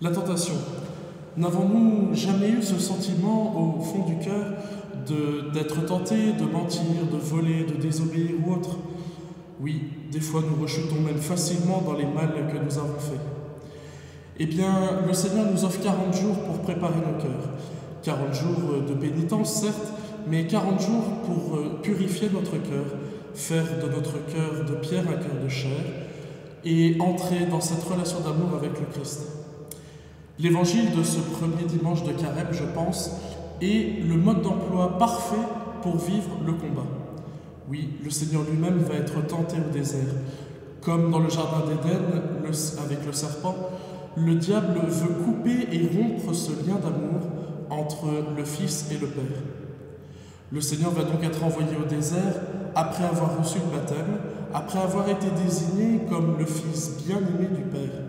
La tentation. N'avons-nous jamais eu ce sentiment au fond du cœur d'être tentés de mentir, de voler, de désobéir ou autre? Oui, des fois nous rechutons même facilement dans les mal que nous avons faits. Eh bien, le Seigneur nous offre 40 jours pour préparer nos cœurs. 40 jours de pénitence, certes, mais 40 jours pour purifier notre cœur, faire de notre cœur de pierre un cœur de chair et entrer dans cette relation d'amour avec le Christ. L'évangile de ce premier dimanche de Carême, je pense, est le mode d'emploi parfait pour vivre le combat. Oui, le Seigneur lui-même va être tenté au désert. Comme dans le jardin d'Éden avec le serpent, le diable veut couper et rompre ce lien d'amour entre le Fils et le Père. Le Seigneur va donc être envoyé au désert après avoir reçu le baptême, après avoir été désigné comme le Fils bien-aimé du Père.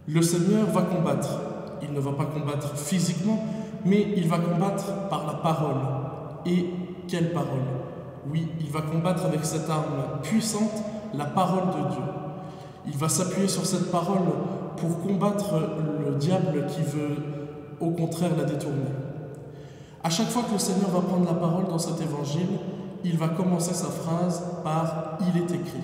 Le Seigneur va combattre. Il ne va pas combattre physiquement, mais il va combattre par la parole. Et quelle parole? Oui, il va combattre avec cette arme puissante, la parole de Dieu. Il va s'appuyer sur cette parole pour combattre le diable qui veut, au contraire, la détourner. À chaque fois que le Seigneur va prendre la parole dans cet évangile, il va commencer sa phrase par « Il est écrit ».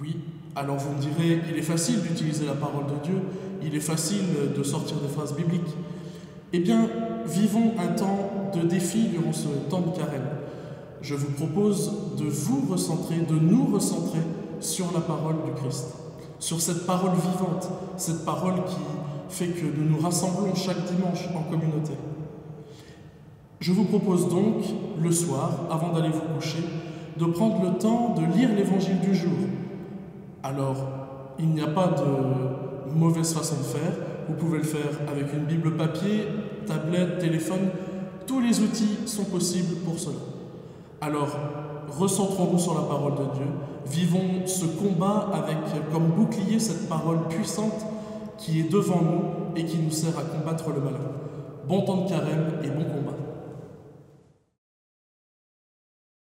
Oui, alors vous me direz, il est facile d'utiliser la parole de Dieu, il est facile de sortir des phrases bibliques. Eh bien, vivons un temps de défi durant ce temps de carême. Je vous propose de vous recentrer, de nous recentrer sur la parole du Christ, sur cette parole vivante, cette parole qui fait que nous nous rassemblons chaque dimanche en communauté. Je vous propose donc, le soir, avant d'aller vous coucher, de prendre le temps de lire l'évangile du jour. Alors, il n'y a pas de mauvaise façon de faire. Vous pouvez le faire avec une Bible papier, tablette, téléphone. Tous les outils sont possibles pour cela. Alors, recentrons-nous sur la parole de Dieu. Vivons ce combat avec comme bouclier cette parole puissante qui est devant nous et qui nous sert à combattre le malin. Bon temps de carême et bon combat.